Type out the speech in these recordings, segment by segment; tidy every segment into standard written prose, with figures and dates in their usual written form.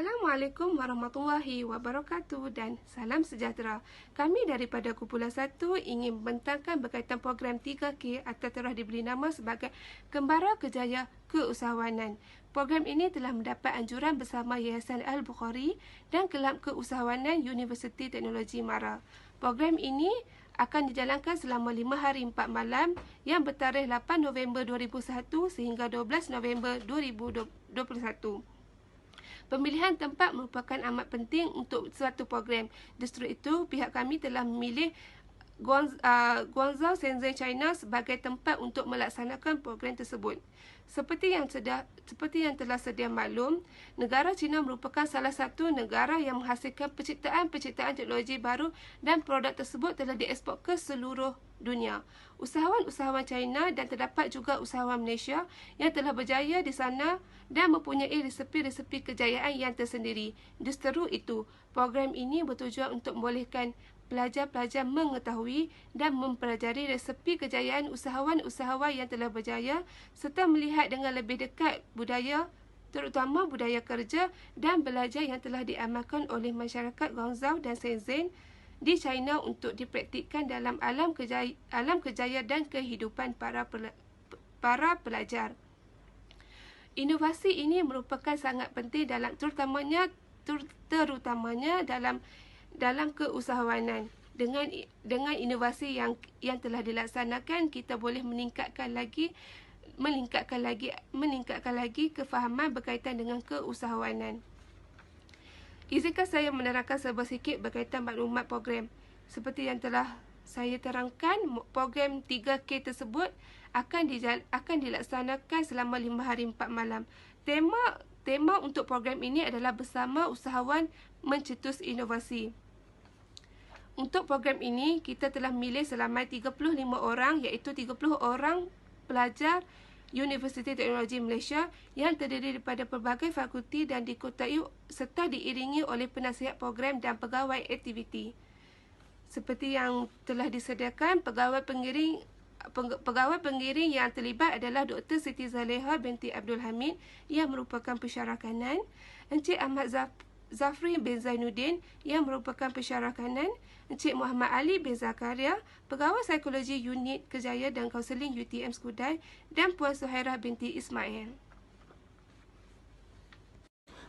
Assalamualaikum warahmatullahi wabarakatuh dan salam sejahtera. Kami daripada Kumpulan 1 ingin membentangkan berkaitan program 3K atau telah diberi nama sebagai Kembara Kerjaya Keusahawanan. Program ini telah mendapat anjuran bersama Yayasan Al-Bukhari dan Kelab Keusahawanan Universiti Teknologi Mara. Program ini akan dijalankan selama 5 hari 4 malam yang bertarikh 8 November 2001 sehingga 12 November 2021. Pemilihan tempat merupakan amat penting untuk suatu program. Justru itu, pihak kami telah memilih Guangzhou, Shenzhen, China sebagai tempat untuk melaksanakan program tersebut. Seperti yang telah sedia maklum, negara China merupakan salah satu negara yang menghasilkan penciptaan teknologi baru dan produk tersebut telah diekspor ke seluruh dunia. Usahawan-usahawan China dan terdapat juga usahawan Malaysia yang telah berjaya di sana dan mempunyai resepi-resepi kejayaan yang tersendiri. Justru itu, program ini bertujuan untuk membolehkan pelajar-pelajar mengetahui dan mempelajari resepi kejayaan usahawan-usahawan yang telah berjaya serta melihat dengan lebih dekat budaya, terutama budaya kerja dan belajar yang telah diamalkan oleh masyarakat Guangzhou dan Shenzhen di China untuk dipraktikkan dalam alam kerjaya dan kehidupan para pelajar. Inovasi ini merupakan sangat penting terutamanya dalam keusahawanan. Dengan inovasi yang telah dilaksanakan, kita boleh meningkatkan lagi kefahaman berkaitan dengan keusahawanan. Izinkan saya menerangkan sedikit berkaitan maklumat program. Seperti yang telah saya terangkan, program 3K tersebut akan dilaksanakan selama 5 hari 4 malam. Tema untuk program ini adalah bersama usahawan mencetus inovasi. Untuk program ini, kita telah memilih selama 35 orang iaitu 30 orang pelajar Universiti Teknologi Malaysia yang terdiri daripada pelbagai fakulti dan dikutai serta diiringi oleh penasihat program dan pegawai aktiviti. Seperti yang telah disediakan, pegawai pengiring yang terlibat adalah Dr. Siti Zaleha binti Abdul Hamid yang merupakan pensyarah kanan, Encik Ahmad Zafri bin Zainuddin yang merupakan pensyarah kanan, Encik Muhammad Ali bin Zakaria, pegawai psikologi unit kerjaya dan kaunseling UTM Skudai, dan Puan Suhairah binti Ismail.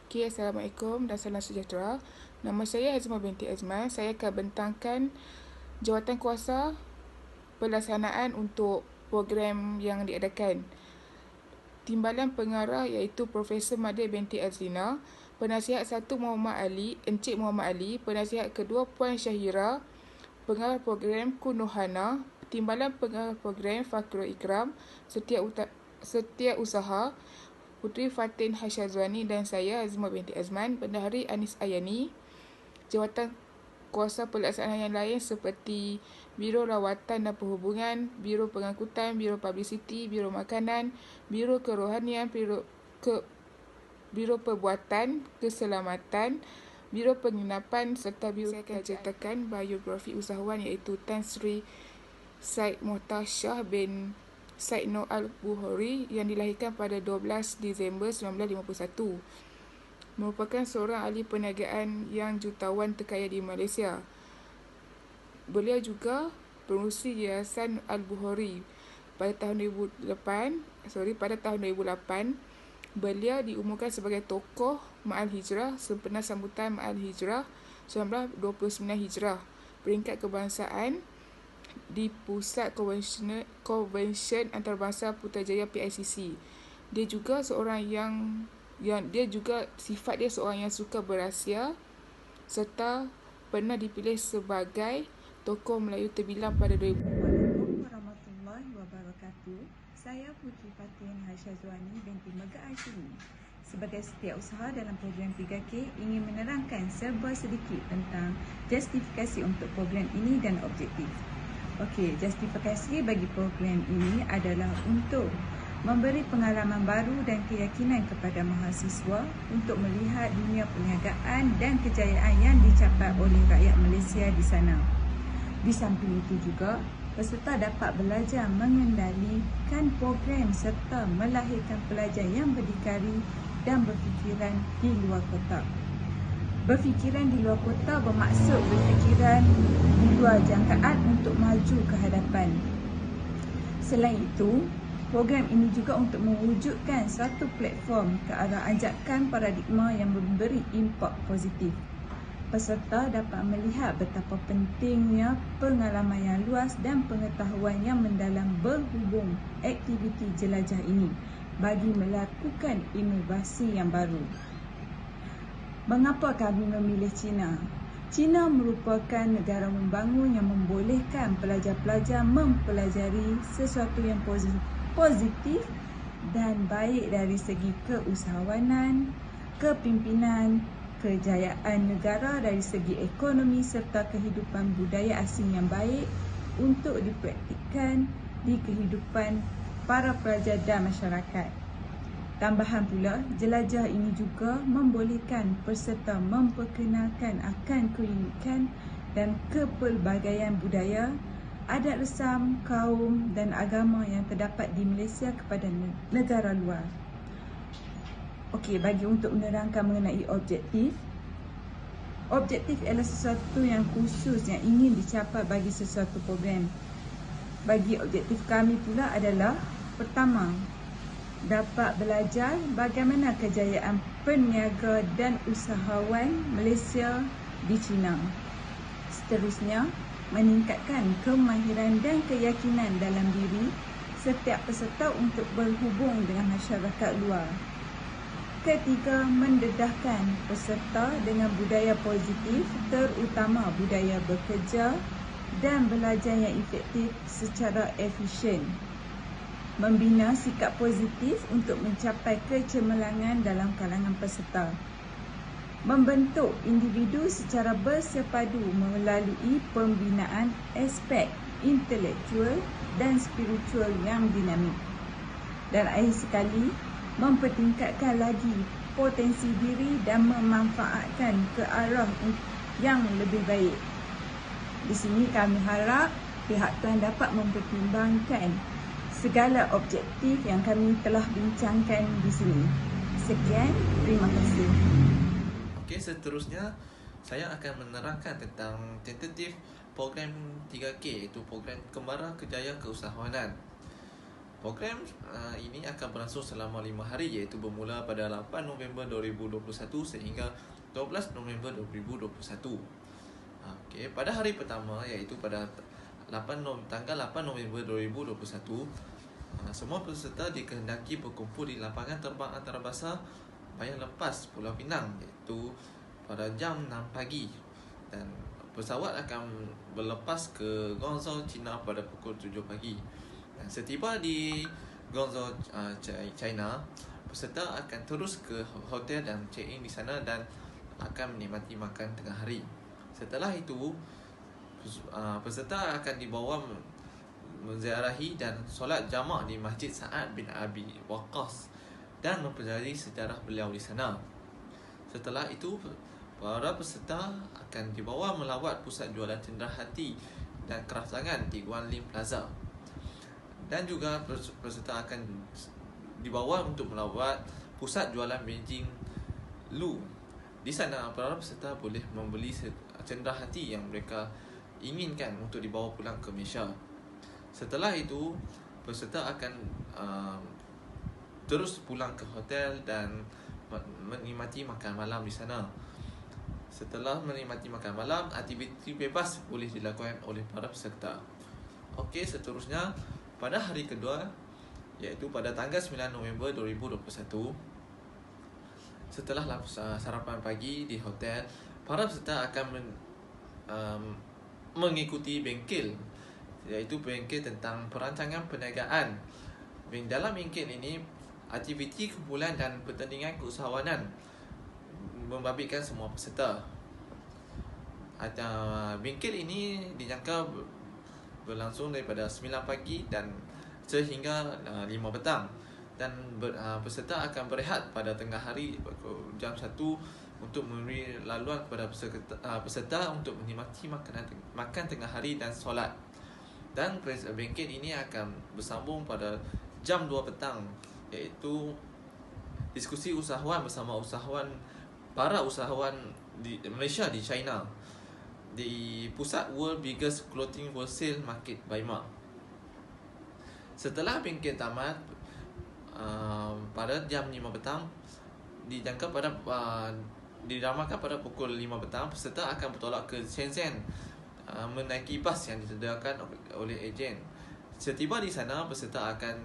Okay, Assalamualaikum dan salam sejahtera. Nama saya Azma binti Azman. Saya akan bentangkan jawatankuasa pelaksanaan untuk program yang diadakan. Timbalan pengarah iaitu Profesor Madia binti Azlina, Penasihat 1 Muhammad Ali, Encik Muhammad Ali, Penasihat kedua Puan Syahira, Pengarah program Kunuhana, Timbalan pengarah program Fakrul Ikram, Setia Usaha, Puteri Fatin Hashazwani dan saya Azma binti Azman, Bendahari Anis Ayani. Jawatan kuasa pelaksanaan yang lain seperti Biro Rawatan dan Perhubungan, Biro Pengangkutan, Biro Publicity, Biro Makanan, Biro Kerohanian, Biro Perbuatan Keselamatan, Biro Penginapan serta Biro. Saya akan ceritakan biografi usahawan iaitu Tan Sri Said Mohtar bin Said Noor Al-Bukhari yang dilahirkan pada 12 Disember 1951. Merupakan seorang ahli perniagaan yang jutawan terkaya di Malaysia. Beliau juga pengurusi Yayasan Al-Bukhari. Pada tahun 2008, beliau diumumkan sebagai tokoh Ma'al Hijrah sempena sambutan Ma'al Hijrah 1929 Hijrah, peringkat kebangsaan di Pusat Konvensyen Antarabangsa Putrajaya PICC. Dia juga seorang yang sifat dia seorang yang suka berahsia serta pernah dipilih sebagai tokoh Melayu terbilang pada 2000. Assalamualaikum warahmatullahi wabarakatuh. Saya Puteri Fatin Hashazwani binti Mega Ashimi. Sebagai setiausaha dalam program 3K, ingin menerangkan serba sedikit tentang justifikasi untuk program ini dan objektif. Okey, justifikasi bagi program ini adalah untuk memberi pengalaman baru dan keyakinan kepada mahasiswa untuk melihat dunia perniagaan dan kejayaan yang dicapai oleh rakyat Malaysia di sana. Di samping itu juga, peserta dapat belajar mengendalikan program serta melahirkan pelajar yang berdikari dan berfikiran di luar kotak. Berfikiran di luar kotak bermaksud berfikiran di luar jangkaan untuk maju ke hadapan. Selain itu, program ini juga untuk mewujudkan satu platform ke arah ajakan paradigma yang memberi impak positif. Peserta dapat melihat betapa pentingnya pengalaman yang luas dan pengetahuan yang mendalam berhubung aktiviti jelajah ini bagi melakukan inovasi yang baru. Mengapa kami memilih China? China merupakan negara membangun yang membolehkan pelajar-pelajar mempelajari sesuatu yang positif dan baik dari segi keusahawanan, kepimpinan, kejayaan negara dari segi ekonomi serta kehidupan budaya asing yang baik untuk dipraktikkan di kehidupan para pelajar dan masyarakat. Tambahan pula, jelajah ini juga membolehkan peserta memperkenalkan akan keunikan dan kepelbagaian budaya, adat resam, kaum dan agama yang terdapat di Malaysia kepada negara luar. Okey, bagi untuk menerangkan mengenai objektif. Objektif ialah sesuatu yang khusus yang ingin dicapai bagi sesuatu program. Bagi objektif kami pula adalah pertama, dapat belajar bagaimana kejayaan peniaga dan usahawan Malaysia di China. Seterusnya, meningkatkan kemahiran dan keyakinan dalam diri setiap peserta untuk berhubung dengan masyarakat luar. Ketiga, mendedahkan peserta dengan budaya positif, terutama budaya bekerja dan belajar yang efektif secara efisien. Membina sikap positif untuk mencapai kecemerlangan dalam kalangan peserta. Membentuk individu secara bersepadu melalui pembinaan aspek intelektual dan spiritual yang dinamik. Dan akhir sekali, mempertingkatkan lagi potensi diri dan memanfaatkan ke arah yang lebih baik. Di sini kami harap pihak tuan dapat mempertimbangkan segala objektif yang kami telah bincangkan di sini. Sekian, terima kasih. Okey, seterusnya saya akan menerangkan tentang tentatif program 3K, iaitu program Kembara Kerjaya Keusahawanan. Program ini akan berlangsung selama 5 hari, iaitu bermula pada 8 November 2021 sehingga 12 November 2021. Okey, pada hari pertama iaitu pada tanggal 8 November 2021, semua peserta dikehendaki berkumpul di lapangan terbang antarabangsa Bayan Lepas, Pulau Pinang, iaitu pada jam 6 pagi, dan pesawat akan berlepas ke Guangzhou, China pada pukul 7 pagi. Dan setiba di Guangzhou, China, peserta akan terus ke hotel dan check-in di sana dan akan menikmati makan tengah hari. Setelah itu, peserta akan dibawa menziarahi dan solat jamak di Masjid Sa'ad bin Abi Waqqas dan mempelajari sejarah beliau di sana. Setelah itu, para peserta akan dibawa melawat pusat jualan cenderahati dan keraftangan di Guan Lim Plaza. Dan juga peserta akan dibawa untuk melawat pusat jualan Beijing Lu. Di sana, para peserta boleh membeli cenderahati yang mereka inginkan untuk dibawa pulang ke Malaysia. Setelah itu, peserta akan terus pulang ke hotel dan menikmati makan malam di sana. Setelah menikmati makan malam, aktiviti bebas boleh dilakukan oleh para peserta. Okey, seterusnya pada hari kedua, iaitu pada tanggal 9 November 2021, setelah sarapan pagi di hotel, para peserta akan mengikuti bengkel, iaitu bengkel tentang perancangan perniagaan. Dalam bengkel ini, aktiviti kumpulan dan pertandingan keusahawanan membabitkan semua peserta. Bengkel ini dijangka berlangsung daripada 9 pagi dan sehingga 5 petang, dan peserta akan berehat pada tengah hari jam 1 untuk memberi laluan kepada peserta untuk menikmati makan tengah hari dan solat. Dan bengkel ini akan bersambung pada jam 2 petang, iaitu diskusi usahawan bersama para usahawan di Malaysia di China di pusat World Biggest Clothing Wholesale Market BIMA. Setelah bengkel tamat pada jam 5 petang, diramalkan pada pukul 5 petang, peserta akan bertolak ke Shenzhen menaiki bas yang disediakan oleh ejen. Setiba di sana, peserta akan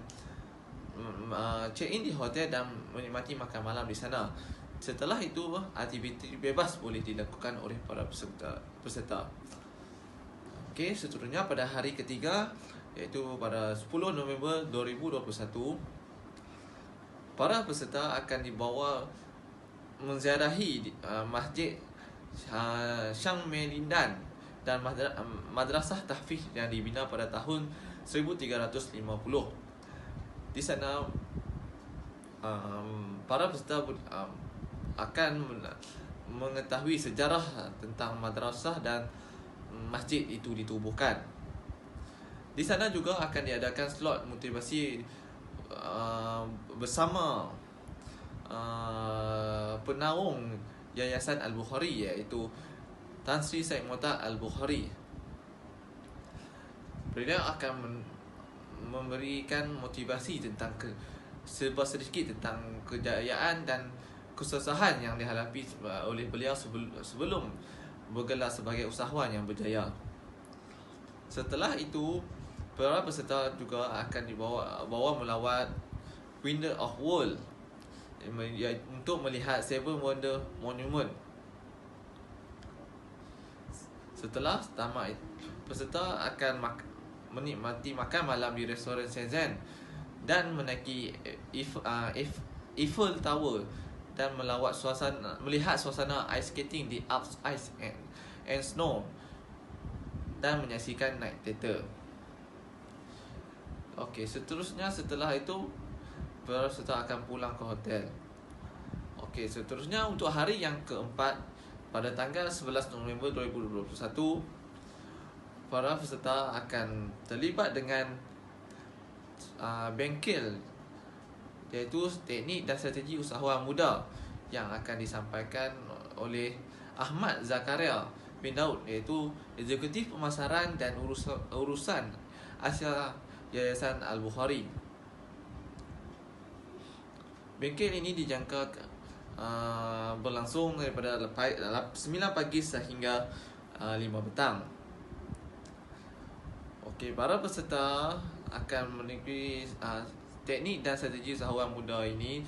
check-in di hotel dan menikmati makan malam di sana. Setelah itu, aktiviti bebas boleh dilakukan oleh para peserta. Okey, seterusnya pada hari ketiga, iaitu pada 10 November 2021, para peserta akan dibawa menziarahi Masjid Shang Melindan dan Madrasah Tahfiz yang dibina pada tahun 1350. Di sana para peserta akan mengetahui sejarah tentang madrasah dan masjid itu ditubuhkan. Di sana juga akan diadakan slot motivasi bersama penaung Yayasan Al-Bukhari, iaitu Tan Sri Syed Mu'tad Al-Bukhari. Beliau akan memberikan motivasi tentang sedikit tentang kejayaan dan kesusahan yang dihadapi oleh beliau sebelum bergelar sebagai usahawan yang berjaya. Setelah itu, para peserta juga akan bawa melawat Wonder of World untuk melihat Seven Wonder Monument. Setelah tamat, peserta akan menikmati makan malam di restoran Shenzhen dan menaiki Eiffel Tower dan melihat suasana ice skating di Alps Ice and Snow dan menyaksikan night theater. Okey, seterusnya setelah itu peserta akan pulang ke hotel. Okey, seterusnya untuk hari yang keempat pada tanggal 11 November 2021, para peserta akan terlibat dengan bengkel, iaitu teknik dan strategi usahawan muda yang akan disampaikan oleh Ahmad Zakaria bin Daud, iaitu Eksekutif Pemasaran dan Urusan Asia Yayasan Al-Bukhari. Bengkel ini dijangka berlangsung daripada 9 pagi sehingga 5 petang. Okey, para peserta akan menikmati teknik dan strategi usahawan muda ini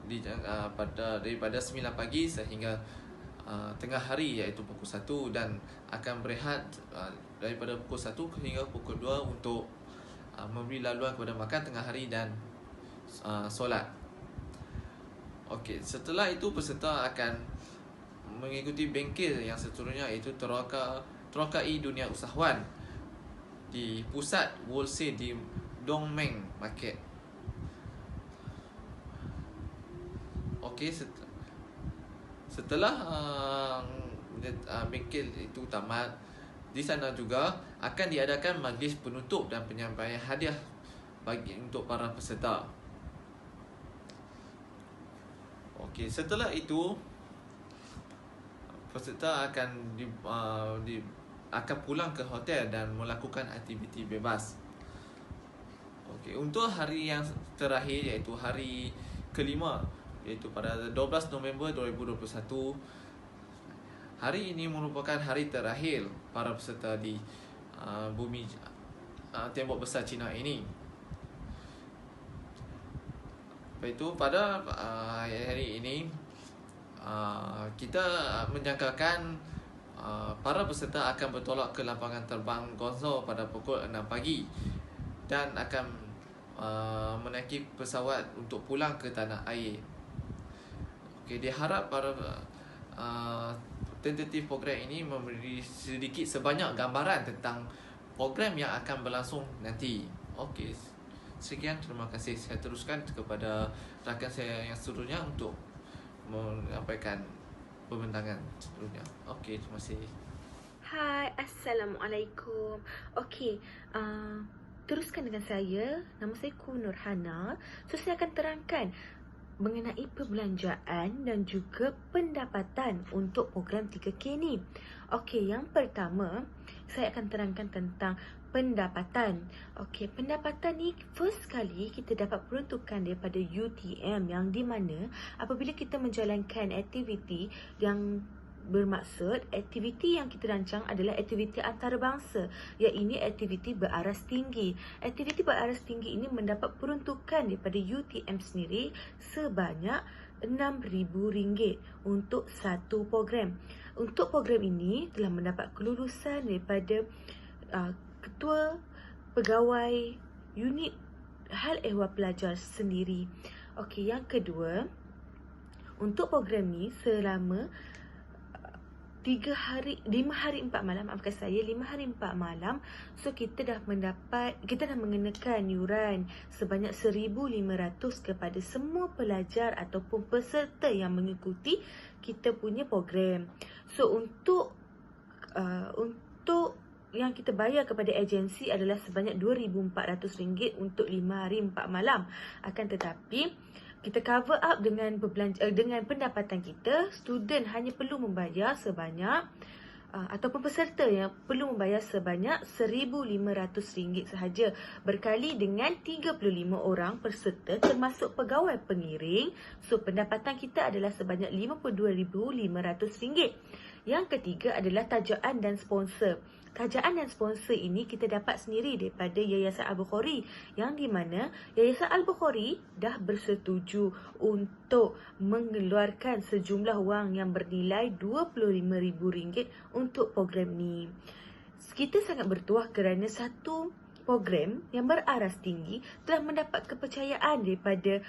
daripada 9 pagi sehingga tengah hari, iaitu pukul 1, dan akan berehat daripada pukul 1 hingga pukul 2 untuk memberi laluan kepada makan tengah hari dan solat. Okey, setelah itu peserta akan mengikuti bengkel yang seterusnya, iaitu Terokai Dunia Usahawan di pusat wholesale di Dongmeng Market. Okey, setelah bengkel itu tamat, di sana juga akan diadakan majlis penutup dan penyampaian hadiah untuk para peserta. Okey, setelah itu peserta akan pulang ke hotel dan melakukan aktiviti bebas. Okey, untuk hari yang terakhir, iaitu hari kelima, iaitu pada 12 November 2021, hari ini merupakan hari terakhir para peserta di bumi tembok besar China ini. Iaitu pada hari ini kita menjangkakan para peserta akan bertolak ke lapangan terbang Guangzhou pada pukul 6 pagi dan akan menaiki pesawat untuk pulang ke tanah air. Okey, diharap para tentatif program ini memberi sedikit sebanyak gambaran tentang program yang akan berlangsung nanti. Okey, sekian, terima kasih. Saya teruskan kepada rakan saya yang seterusnya untuk menyampaikan pembentangan seterusnya. Okey, terima kasih. Hai, Assalamualaikum. Okey, teruskan dengan saya. Nama saya Ku Nurhana. So, saya akan terangkan mengenai perbelanjaan dan juga pendapatan untuk program 3K ni. Okey, yang pertama, saya akan terangkan tentang pendapatan. Okey, pendapatan ni first kali kita dapat peruntukan daripada UTM, yang di mana apabila kita menjalankan aktiviti yang bermaksud, aktiviti yang kita rancang adalah aktiviti antarabangsa, iaitu aktiviti beraras tinggi. Aktiviti beraras tinggi ini mendapat peruntukan daripada UTM sendiri sebanyak RM6,000 untuk satu program. Untuk program ini telah mendapat kelulusan daripada Ketua Pegawai Unit Hal Ehwal Pelajar sendiri. Okey, yang kedua, untuk program ni selama 5 hari 4 malam, maafkan saya, 5 hari 4 malam. So kita dah mengenakan yuran sebanyak 1,500 kepada semua pelajar ataupun peserta yang mengikuti kita punya program. So untuk yang kita bayar kepada agensi adalah sebanyak RM2,400 untuk 5 hari 4 malam. Akan tetapi kita cover up dengan dengan pendapatan kita. Student hanya perlu membayar sebanyak ataupun peserta yang perlu membayar sebanyak RM1,500 sahaja, berkali dengan 35 orang peserta termasuk pegawai pengiring. So pendapatan kita adalah sebanyak RM52,500. Yang ketiga adalah tajaan dan sponsor. Tajaan dan sponsor ini kita dapat sendiri daripada Yayasan Al-Bukhari, yang di mana Yayasan Al-Bukhari dah bersetuju untuk mengeluarkan sejumlah wang yang bernilai RM25,000 untuk program ni. Kita sangat bertuah kerana satu program yang beraras tinggi telah mendapat kepercayaan daripada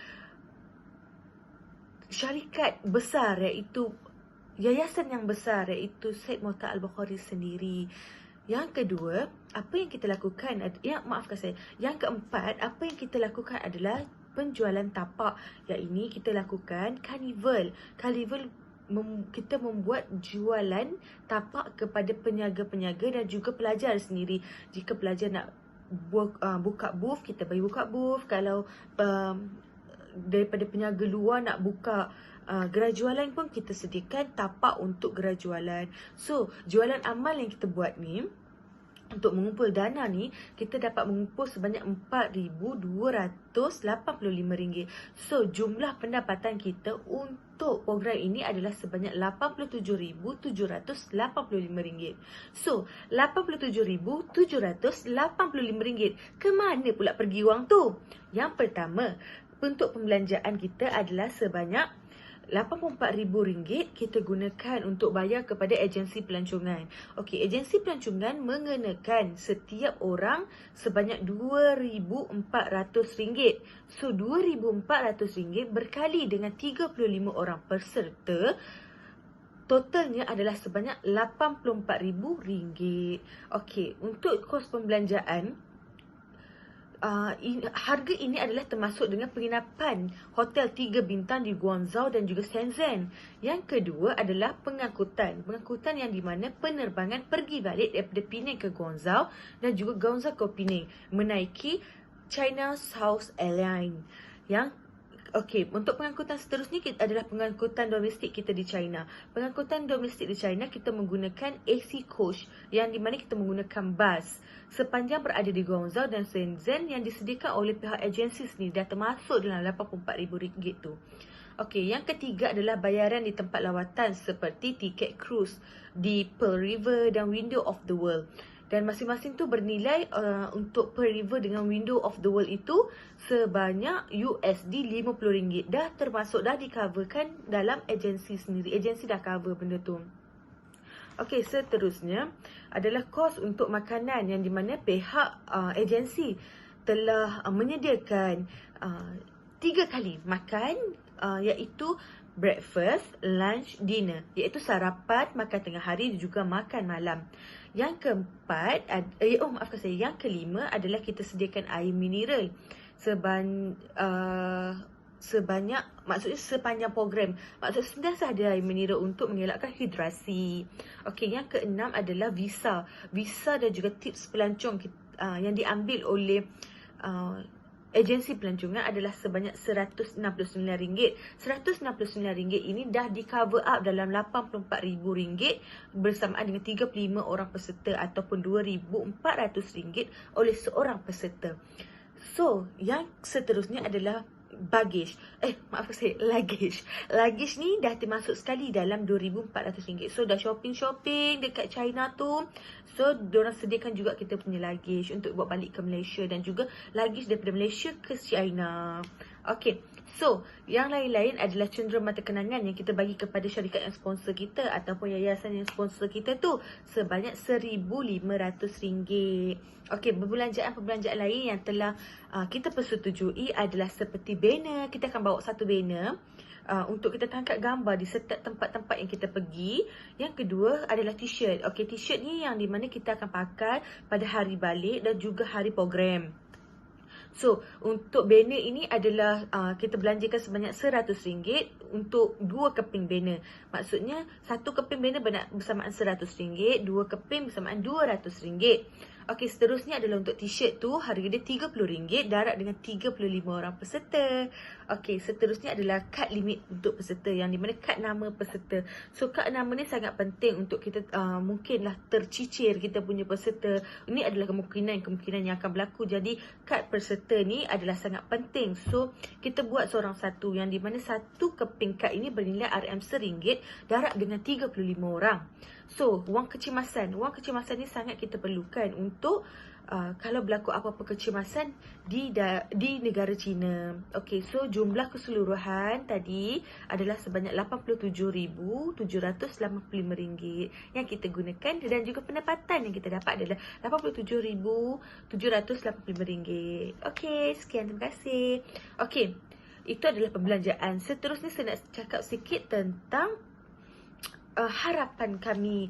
syarikat besar, iaitu yayasan yang besar, iaitu Syed Mokhtar Al-Bukhari sendiri. Yang kedua, apa yang kita lakukan, yang keempat, apa yang kita lakukan adalah penjualan tapak. Yang ini kita lakukan carnival. Kita membuat jualan tapak kepada peniaga-peniaga dan juga pelajar sendiri. Jika pelajar nak buka booth, kita bagi buka booth. Kalau daripada peniaga luar nak buka gerai jualan pun, kita sediakan tapak untuk gerai jualan. So, jualan amal yang kita buat ni, untuk mengumpul dana ni, kita dapat mengumpul sebanyak RM4,285. So, jumlah pendapatan kita untuk program ini adalah sebanyak RM87,785. So, RM87,785. Ke mana pula pergi wang tu? Yang pertama, bentuk pembelanjaan kita adalah sebanyak RM84,000 kita gunakan untuk bayar kepada agensi pelancongan. Okey, agensi pelancongan mengenakan setiap orang sebanyak RM2,400. So, RM2,400 berkali dengan 35 orang peserta, totalnya adalah sebanyak RM84,000. Okey, untuk kos pembelanjaan, harga ini adalah termasuk dengan penginapan hotel 3 bintang di Guangzhou dan juga Shenzhen. Yang kedua adalah pengangkutan. Pengangkutan yang di mana penerbangan pergi balik daripada Penang ke Guangzhou dan juga Guangzhou ke Penang menaiki China South Airlines. Untuk pengangkutan seterusnya adalah pengangkutan domestik kita di China. Pengangkutan domestik di China kita menggunakan AC coach, yang di mana kita menggunakan bas sepanjang berada di Guangzhou dan Shenzhen yang disediakan oleh pihak agensi sendiri, dah termasuk dalam RM84,000 tu. Okey, yang ketiga adalah bayaran di tempat lawatan seperti tiket cruise di Pearl River dan Window of the World. Dan masing-masing tu bernilai untuk Pearl River dengan Window of the World itu sebanyak $50. Dah termasuk, dah di-coverkan dalam agensi sendiri. Agensi dah cover benda tu. Okey, seterusnya adalah kos untuk makanan, yang di mana pihak agensi telah menyediakan 3 kali makan, iaitu breakfast, lunch, dinner, iaitu sarapan, makan tengah hari dan juga makan malam. Yang keempat, yang kelima adalah kita sediakan air mineral sepanjang program. Maksudnya sentiasa ada air mineral untuk mengelakkan hidrasi. Okey, yang keenam adalah visa dan juga tips pelancong yang diambil oleh agensi pelancongan adalah sebanyak RM169. RM169 ini dah di cover up dalam RM84,000 bersamaan dengan 35 orang peserta ataupun RM2,400 oleh seorang peserta. So, yang seterusnya adalah luggage. Luggage ni dah termasuk sekali dalam RM2,400. So, dah shopping dekat China tu. So, diorang sediakan juga kita punya luggage untuk bawa balik ke Malaysia dan juga luggage daripada Malaysia ke China. Okay, so yang lain-lain adalah cenderamata kenangan yang kita bagi kepada syarikat yang sponsor kita ataupun yayasan yang sponsor kita tu sebanyak RM1,500. Okey, perbelanjaan lain yang telah kita persetujui adalah seperti banner. Kita akan bawa satu banner untuk kita tangkap gambar di setiap tempat-tempat yang kita pergi. Yang kedua adalah t-shirt. Okey, t-shirt ni yang di mana kita akan pakai pada hari balik dan juga hari program. So, untuk banner ini adalah kita belanjakan sebanyak RM100 untuk 2 keping banner. Maksudnya, 1 keping banner bersamaan RM100, 2 keping bersamaan RM200. Okey, seterusnya adalah untuk t-shirt tu harga dia RM30 darab dengan 35 orang peserta. Okey, seterusnya adalah kad limit untuk peserta yang di mana kad nama peserta. So, kad nama ni sangat penting untuk kita mungkinlah tercicir kita punya peserta. Ini adalah kemungkinan yang akan berlaku. Jadi, kad peserta ni adalah sangat penting. So, kita buat seorang satu yang di mana 1 keping kad ini bernilai RM1 darab dengan 35 orang. So, wang kecemasan ni sangat kita perlukan untuk kalau berlaku apa-apa kecemasan di negara China. Okey, so jumlah keseluruhan tadi adalah sebanyak RM87,785 yang kita gunakan dan juga pendapatan yang kita dapat adalah RM87,785. Okey, sekian, terima kasih. Okey, itu adalah perbelanjaan. Seterusnya saya nak cakap sikit tentang harapan kami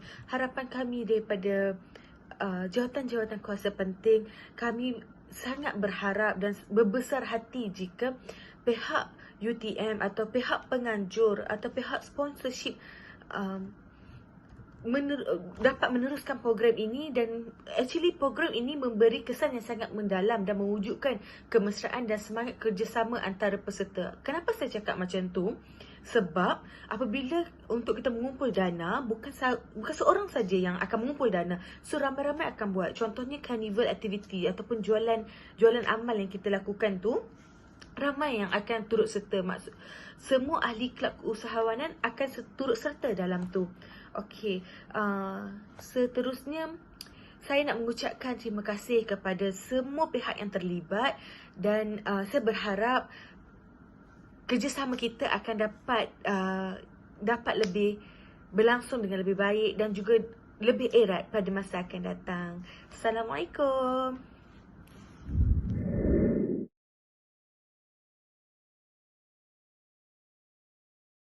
daripada jawatan-jawatan kuasa penting. Kami sangat berharap dan berbesar hati jika pihak UTM atau pihak penganjur atau pihak sponsorship dapat meneruskan program ini. Dan actually program ini memberi kesan yang sangat mendalam dan mewujudkan kemesraan dan semangat kerjasama antara peserta. Kenapa saya cakap macam tu? Sebab apabila untuk kita mengumpul dana, bukan seorang saja yang akan mengumpul dana. So ramai-ramai akan buat. Contohnya carnival activity ataupun jualan amal yang kita lakukan tu, ramai yang akan turut serta. Maksud semua ahli kelab keusahawanan akan turut serta dalam tu. Okey, seterusnya saya nak mengucapkan terima kasih kepada semua pihak yang terlibat dan saya berharap kerjasama kita akan dapat lebih berlangsung dengan lebih baik dan juga lebih erat pada masa akan datang. Assalamualaikum.